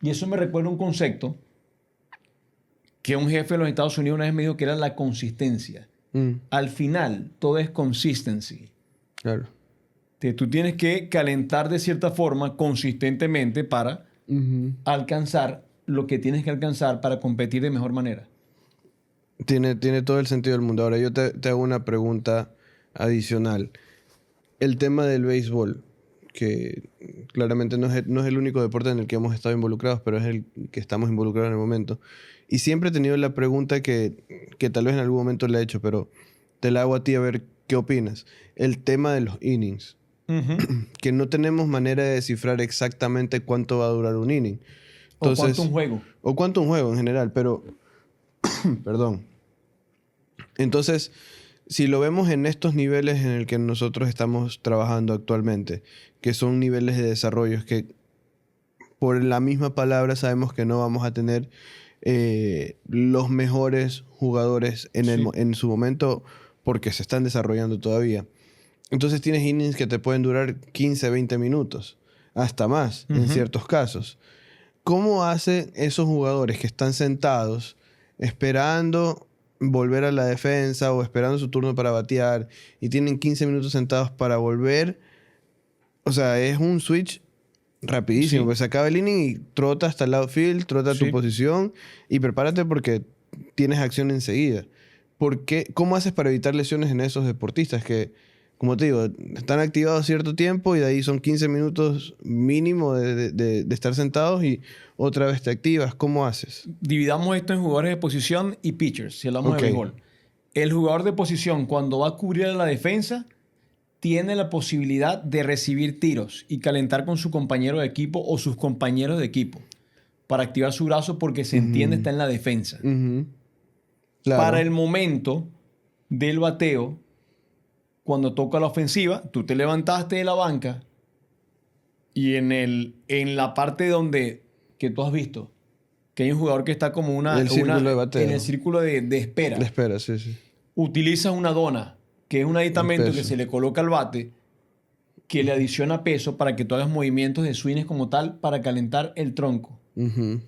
Y eso me recuerda un concepto que un jefe de los Estados Unidos una vez me dijo que era la consistencia. Al final, todo es consistency. Claro. Tú tienes que calentar de cierta forma consistentemente para Ujú. alcanzar lo que tienes que alcanzar para competir de mejor manera. Tiene todo el sentido del mundo. Ahora yo te hago una pregunta adicional. El tema del béisbol, que claramente no es el único deporte en el que hemos estado involucrados, pero es el que estamos involucrados en el momento. Y siempre he tenido la pregunta que tal vez en algún momento le he hecho, pero te la hago a ti a ver qué opinas. El tema de los innings, Ujú. que no tenemos manera de descifrar exactamente cuánto va a durar un inning. ¿O cuánto un juego? O cuánto un juego en general, pero... Perdón. Entonces, si lo vemos en estos niveles en el que nosotros estamos trabajando actualmente, que son niveles de desarrollo, que por la misma palabra sabemos que no vamos a tener los mejores jugadores Sí. en su momento porque se están desarrollando todavía. Entonces tienes innings que te pueden durar 15, 20 minutos, hasta más en Ujú. ciertos casos. ¿Cómo hacen esos jugadores que están sentados esperando volver a la defensa o esperando su turno para batear y tienen 15 minutos sentados para volver? O sea, es un switch rapidísimo. Sí. Pues se acaba el inning y trota hasta el outfield, trota Sí. tu posición y prepárate porque tienes acción enseguida. ¿Cómo haces para evitar lesiones en esos deportistas que, como te digo, están activados cierto tiempo y de ahí son 15 minutos mínimo de estar sentados y otra vez te activas? ¿Cómo haces? Dividamos esto en jugadores de posición y pitchers, si hablamos Ok. de béisbol. El jugador de posición, cuando va a cubrir a la defensa, tiene la posibilidad de recibir tiros y calentar con su compañero de equipo o sus compañeros de equipo para activar su brazo porque se entiende Ujú, está en la defensa. ujú. Para el Claro. momento del bateo, cuando toca la ofensiva, tú te levantaste de la banca y en la parte donde que tú has visto que hay un jugador que está como El círculo de en el bateo. círculo de La espera, espera, sí, sí. utilizas una dona, que es un El aditamento que peso. se le coloca al bate, que le adiciona peso para que tú hagas movimientos de swings como tal para calentar el tronco. Ujú.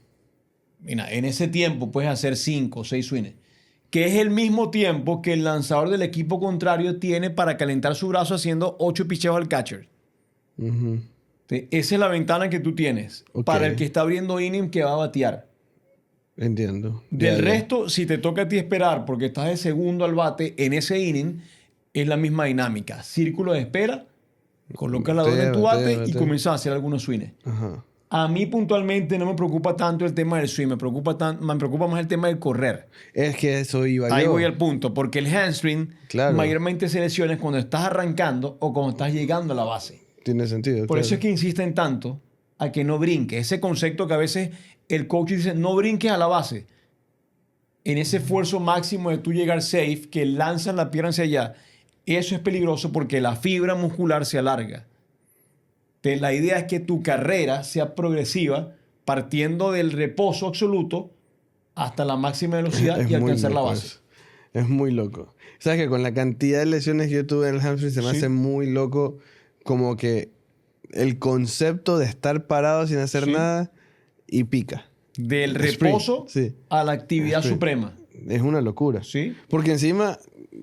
Mira, en ese tiempo puedes hacer 5 o 6 swings, que es el mismo tiempo que el lanzador del equipo contrario tiene para calentar su brazo haciendo 8 picheos al catcher. Ujú. ¿Sí? Esa es la ventana que tú tienes Ok. para el que está abriendo inning que va a batear. Entiendo. Del Ya, ya. resto, si te toca a ti esperar porque estás de segundo al bate en ese inning, es la misma dinámica. Círculo de espera, coloca la dona en Batea, tu batea, bate y batea. comienzas a hacer algunos swings. Ajá. A mí puntualmente no me preocupa tanto el tema del swing, me preocupa más el tema del correr. Es que eso iba Ahí voy yo. al punto, porque el hamstring Claro. mayormente se lesiona cuando estás arrancando o cuando estás llegando a la base. Tiene sentido, Por eso es claro. que insisten tanto a que no brinques. Ese concepto que a veces el coach dice, no brinques a la base. En ese esfuerzo máximo de tú llegar safe, que lanzan la pierna hacia allá, eso es peligroso porque la fibra muscular se alarga. Entonces, la idea es que tu carrera sea progresiva, partiendo del reposo absoluto hasta la máxima velocidad Es y muy alcanzar la loco base. eso. Es muy loco. Sabes que con la cantidad de lesiones que yo tuve en el hamstring se me hace Sí, muy loco como que el concepto de estar parado sin hacer sí. nada y pica. Del Sprint, reposo sí. a la actividad Sprint. suprema. Es una locura. ¿Sí? Porque encima,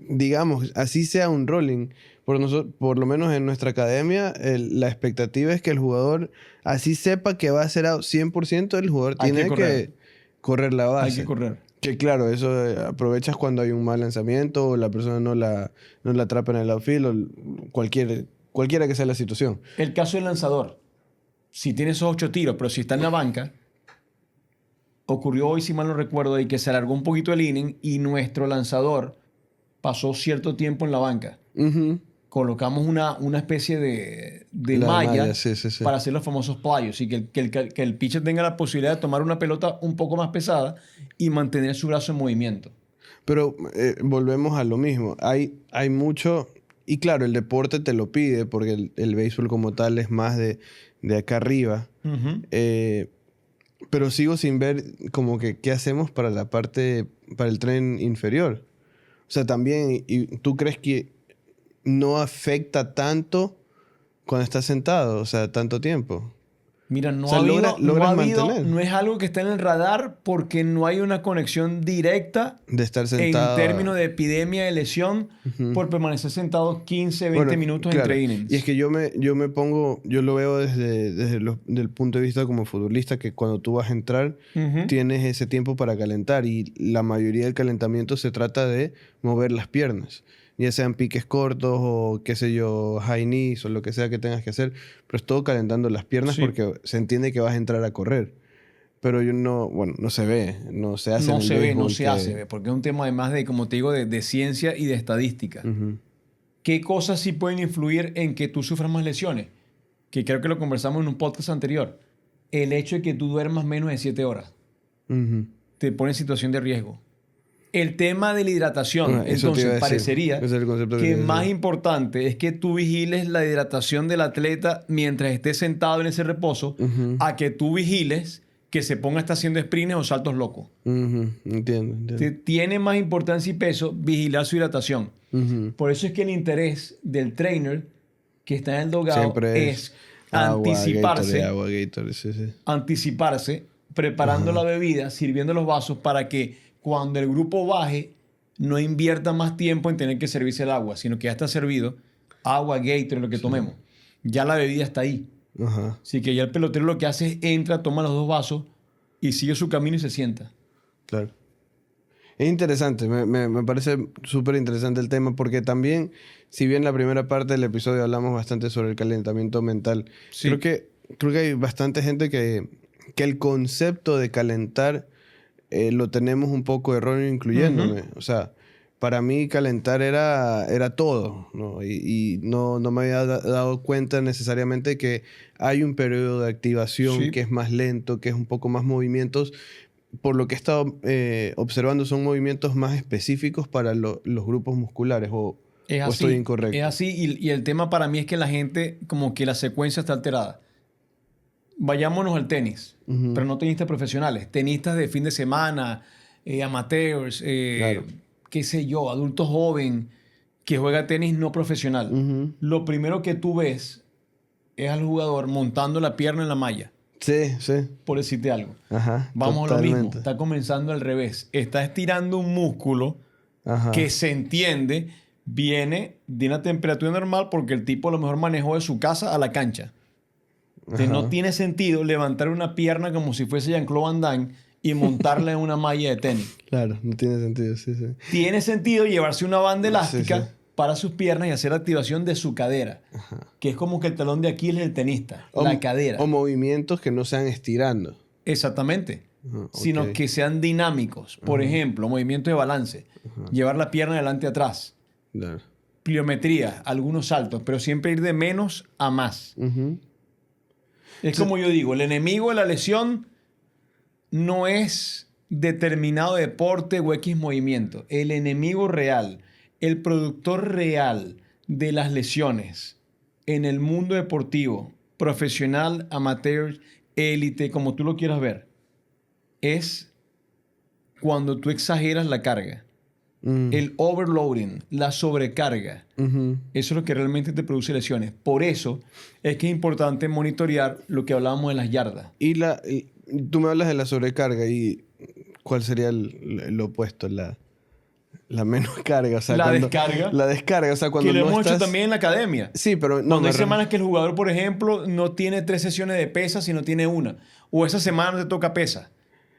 digamos, así sea un rolling, por lo menos en nuestra academia, la expectativa es que el jugador, así sepa que va a ser out 100%, el jugador Hay que tiene correr. que correr la Hay que base. correr. Que claro, eso aprovechas cuando hay un mal lanzamiento o la persona no la atrapa en el outfield o cualquiera que sea la situación. El caso del lanzador. Si tiene esos 8 tiros, pero si está en la banca, ocurrió hoy, si mal no recuerdo, de que se alargó un poquito el inning y nuestro lanzador pasó cierto tiempo en la banca. Ujú. Colocamos una especie de La malla malla, sí, sí, sí. para hacer los famosos playos y que el pitcher tenga la posibilidad de tomar una pelota un poco más pesada y mantener su brazo en movimiento. Pero volvemos a lo mismo. Hay mucho, y claro, el deporte te lo pide porque el béisbol como tal es más de acá arriba. Ujú. Pero sigo sin ver como que qué hacemos para la parte, para el tren inferior. O sea, también, ¿y tú crees que no afecta tanto cuando estás sentado? O sea, tanto tiempo. Mira, O sea, logras mantener no es algo que está en el radar porque no hay una conexión directa de estar en sentado. términos de epidemia de lesión Ujú. por permanecer sentado 15, 20 Bueno, minutos claro. entre innings. Y es que yo me pongo, yo lo veo del punto de vista como futbolista, que cuando tú vas a entrar, Ujú. tienes ese tiempo para calentar y la mayoría del calentamiento se trata de mover las piernas, ya sean piques cortos o qué sé yo, high knees o lo que sea que tengas que hacer, pero es todo calentando las piernas Sí. porque se entiende que vas a entrar a correr. Pero yo no, bueno, no se ve, no se hace en No el se ve, no béisbol se que... hace, ve, porque es un tema además de, como te digo, de ciencia y de estadística. Ujú, ¿Qué cosas sí pueden influir en que tú sufras más lesiones? Que creo que lo conversamos en un podcast anterior. El hecho de que tú duermas menos de 7 horas ujú. te pone en situación de riesgo. El tema de la hidratación, Eso te iba entonces, a decir. parecería Ese es el concepto que que te iba a más decir. importante es que tú vigiles la hidratación del atleta mientras esté sentado en ese reposo, Ujú. a que tú vigiles que se ponga a estar haciendo sprints o saltos locos. Ujú, entiendo. Tiene más importancia y peso vigilar su hidratación. Ujú. Por eso es que el interés del trainer que está en el dogado Siempre es es anticiparse, agua, Gatorade, sí, sí. anticiparse, preparando la Ajá. bebida, sirviendo los vasos para que cuando el grupo baje no invierta más tiempo en tener que servirse el agua, sino que ya está servido, agua, Gatorade, lo que Sí. tomemos. Ya la bebida está ahí. Ajá. Así que ya el pelotero lo que hace es entra, toma los 2 vasos y sigue su camino y se sienta. Claro. Es interesante, me parece súper interesante el tema porque también, si bien la primera parte del episodio hablamos bastante sobre el calentamiento mental, Sí. creo que hay bastante gente que el concepto de calentar lo tenemos un poco erróneo, incluyéndome. O sea, para mí calentar era todo, ¿no? Y no me había dado cuenta necesariamente que hay un periodo de activación Sí. que es más lento, que es un poco más movimientos. Por lo que he estado observando, son movimientos más específicos para los grupos musculares, o estoy Es incorrecto. así y el tema para mí es que la gente, como que la secuencia está alterada. Vayámonos al tenis, pero no tenistas profesionales, tenistas de fin de semana, amateurs, Claro. qué sé yo, adulto joven que juega tenis no profesional. Ujú. Lo primero que tú ves es al jugador montando la pierna en la malla, Sí, sí. por decirte algo. Ajá, Vamos a lo mismo, totalmente. está comenzando al revés. Está estirando un músculo Ajá. que se entiende viene de una temperatura normal porque el tipo a lo mejor manejó de su casa a la cancha. Entonces, no Ajá. tiene sentido levantar una pierna como si fuese Jean-Claude Van Damme y montarla en una malla de tenis. Claro, no tiene sentido, sí, sí. Tiene sentido llevarse una banda Sí, elástica sí. para sus piernas y hacer activación de su cadera, que es como que el talón de Aquiles del tenista, la cadera. O movimientos que no sean estirando. Exactamente. Ajá, Sino ok. que sean dinámicos. Por ejemplo, movimiento de balance, llevar la pierna adelante atrás, Claro. pliometría, algunos saltos, pero siempre ir de menos a más. Ujú. Es como yo digo, el enemigo de la lesión no es determinado deporte o X movimiento. El enemigo real, el productor real de las lesiones en el mundo deportivo, profesional, amateur, élite, como tú lo quieras ver, es cuando tú exageras la carga. Mm. El overloading, la sobrecarga. Ujú. Eso es lo que realmente te produce lesiones. Por eso es que es importante monitorear lo que hablábamos de las yardas. Y tú me hablas de la sobrecarga y ¿cuál sería el opuesto? La menos carga, o sea, La cuando... descarga, La descarga, o sea, cuando que lo no hemos hecho estás... también en la academia. Sí, pero no Cuando me... hay semanas que el jugador, por ejemplo, no tiene 3 sesiones de pesas, sino tiene una. O esa semana no te toca pesa.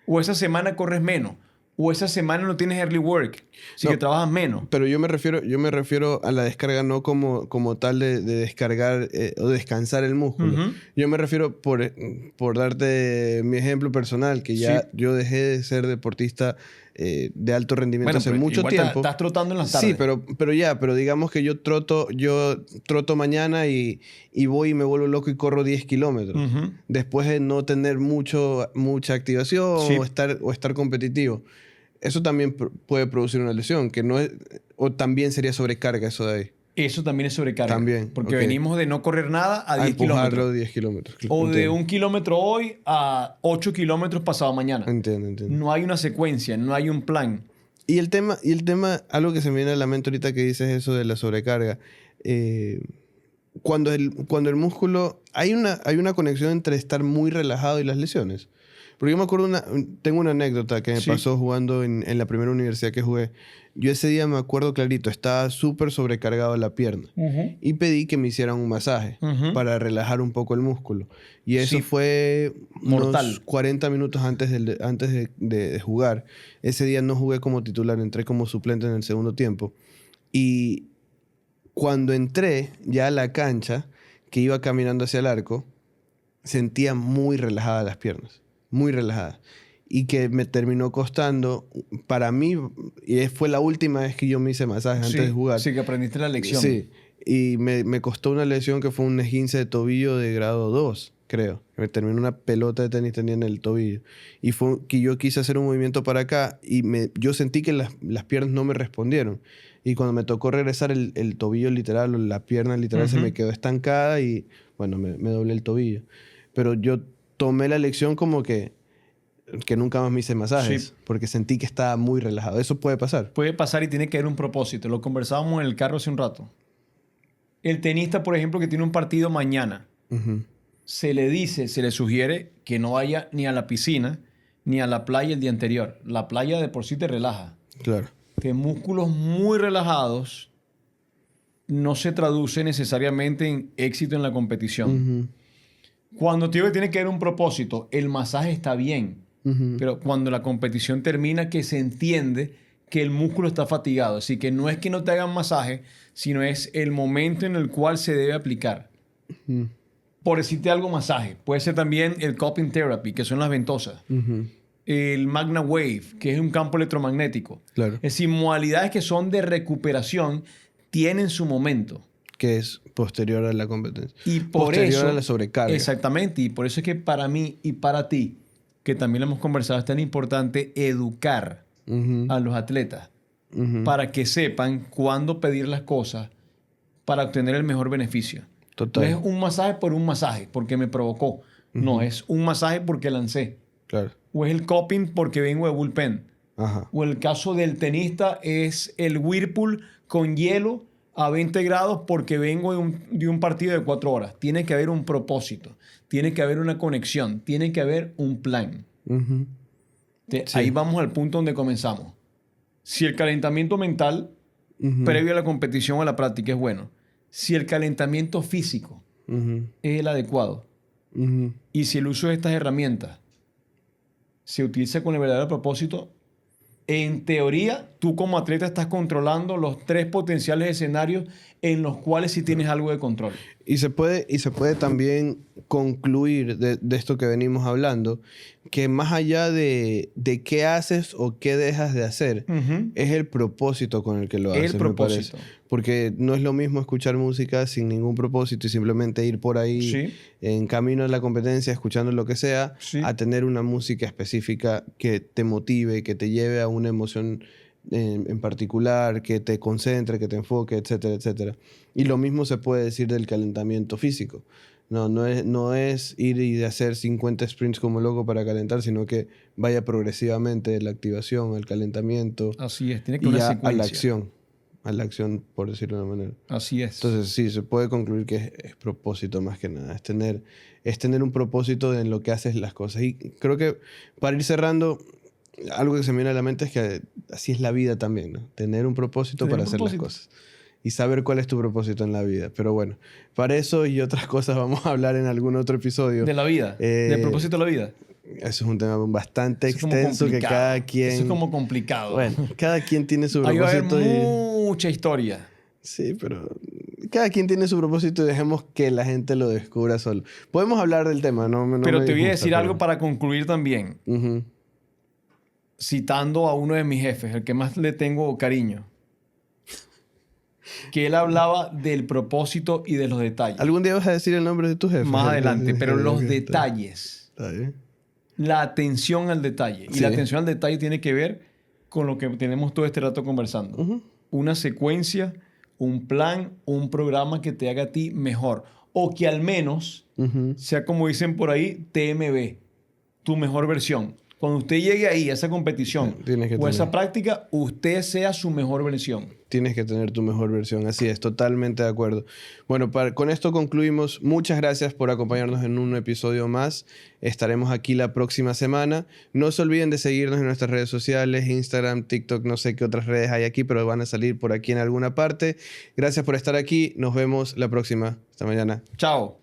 O esa semana corres menos. O esa semana no tienes early work. Así que No, trabajas menos. pero yo me refiero a la descarga no como tal de descargar o descansar el músculo. Ujú. Yo me refiero por darte mi ejemplo personal, que ya Sí. yo dejé de ser deportista de alto rendimiento Bueno, hace pero mucho igual tiempo. estás trotando en las Sí, tardes. pero digamos que yo troto mañana y voy y me vuelvo loco y corro 10 kilómetros. Ujú. Después de no tener mucha activación Sí. o estar competitivo. Eso también puede producir una lesión, que no es, o también sería sobrecarga eso de ahí. Eso también es sobrecarga. También, Porque ok. venimos de no correr nada a A 10 empujarlo kilómetros. 10 kilómetros. O de Entiendo. 1 kilómetro hoy a 8 kilómetros pasado mañana. Entiendo. No hay una secuencia, no hay un plan. Y el tema, algo que se me viene a la mente ahorita que dices eso de la sobrecarga. Cuando el músculo... Hay una conexión entre estar muy relajado y las lesiones. Porque yo me acuerdo, tengo una anécdota que me Sí. pasó jugando en la primera universidad que jugué. Yo ese día me acuerdo clarito, estaba súper sobrecargado la pierna. Y pedí que me hicieran un masaje Ujú. para relajar un poco el músculo. Y eso Sí. fue Mortal. unos 40 minutos antes de jugar. Ese día no jugué como titular, entré como suplente en el segundo tiempo. Y cuando entré ya a la cancha, que iba caminando hacia el arco, sentía muy relajadas las piernas, muy relajadas. Y que me terminó costando, para mí, y fue la última vez que yo me hice masaje antes de jugar. Sí, que aprendiste la lección. Sí, y me costó una lesión que fue un esguince de tobillo de grado 2, creo. Me terminó una pelota de tenis tenía en el tobillo. Y fue que yo quise hacer un movimiento para acá y yo sentí que las piernas no me respondieron. Y cuando me tocó regresar, el tobillo literal, o la pierna literal se me quedó estancada y, bueno, me doblé el tobillo. Pero yo tomé la lección como que nunca más me hice masajes, Sí. porque sentí que estaba muy relajado. Eso puede pasar. Puede pasar y tiene que haber un propósito. Lo conversábamos en el carro hace un rato. El tenista, por ejemplo, que tiene un partido mañana, Ujú. se le sugiere que no vaya ni a la piscina ni a la playa el día anterior. La playa de por sí te relaja. Claro. Que músculos muy relajados no se traduce necesariamente en éxito en la competición. Ujú. Cuando te digo que tiene que haber un propósito, el masaje está bien. Pero cuando la competición termina, que se entiende que el músculo está fatigado. Así que no es que no te hagan masaje, sino es el momento en el cual se debe aplicar. Por decirte algo, masaje. Puede ser también el cupping therapy, que son las ventosas. El Magna Wave, que es un campo electromagnético. Claro. Es decir, modalidades que son de recuperación tienen su momento. Que es posterior a la competencia. Y por posterior eso, a la sobrecarga. Exactamente. Y por eso es que para mí y para ti, que también lo hemos conversado, es tan importante educar a los atletas para que sepan cuándo pedir las cosas para obtener el mejor beneficio. Total. No es un masaje por un masaje, porque me provocó. No, es un masaje porque lancé. Claro. O es el cupping porque vengo de bullpen. Ajá. O el caso del tenista es el Whirlpool con hielo a 20 grados porque vengo de un partido de 4 horas. Tiene que haber un propósito. Tiene que haber una conexión. Tiene que haber un plan. Sí. Ahí vamos al punto donde comenzamos. Si el calentamiento mental previo a la competición o a la práctica es bueno. Si el calentamiento físico es el adecuado. Y si el uso de estas herramientas se utiliza con el verdadero propósito, en teoría, tú como atleta estás controlando los 3 potenciales escenarios en los cuales sí tienes algo de control. Y se puede también concluir de esto que venimos hablando, que más allá de qué haces o qué dejas de hacer, es el propósito con el que lo haces. El propósito. Porque no es lo mismo escuchar música sin ningún propósito y simplemente ir por ahí en camino a la competencia, escuchando lo que sea, a tener una música específica que te motive, que te lleve a una emoción en particular, que te concentre, que te enfoque, etcétera, etcétera. Y lo mismo se puede decir del calentamiento físico. No es ir y hacer 50 sprints como loco para calentar, sino que vaya progresivamente de la activación al calentamiento. Así es, tiene que haber una secuencia. A la acción, por decirlo de una manera. Así es. Entonces, sí, se puede concluir que es propósito más que nada. Es tener un propósito en lo que haces las cosas. Y creo que para ir cerrando, algo que se me viene a la mente es que así es la vida también, ¿no? Tener un propósito para hacer las cosas. Y saber cuál es tu propósito en la vida. Pero bueno, para eso y otras cosas vamos a hablar en algún otro episodio. De la vida. Del propósito de la vida. Eso es un tema bastante extenso que cada quien... Eso es como complicado. Bueno, cada quien tiene su propósito. Ahí va a haber y... mucha historia. Sí, pero cada quien tiene su propósito y dejemos que la gente lo descubra solo. Podemos hablar del tema, no pero te voy a decir algo para concluir también. Citando a uno de mis jefes, el que más le tengo cariño. Que él hablaba del propósito y de los detalles. ¿Algún día vas a decir el nombre de tu jefe? Más adelante, pero los detalles. Está bien. La atención al detalle. Y la atención al detalle tiene que ver con lo que tenemos todo este rato conversando. Una secuencia, un plan, un programa que te haga a ti mejor. O que al menos sea, como dicen por ahí, TMB. Tu mejor versión. Cuando usted llegue ahí a esa competición o a esa práctica, usted sea su mejor versión. Tienes que tener tu mejor versión. Así es, totalmente de acuerdo. Bueno, con esto concluimos. Muchas gracias por acompañarnos en un episodio más. Estaremos aquí la próxima semana. No se olviden de seguirnos en nuestras redes sociales, Instagram, TikTok, no sé qué otras redes hay aquí, pero van a salir por aquí en alguna parte. Gracias por estar aquí. Nos vemos la próxima. Hasta mañana. Chao.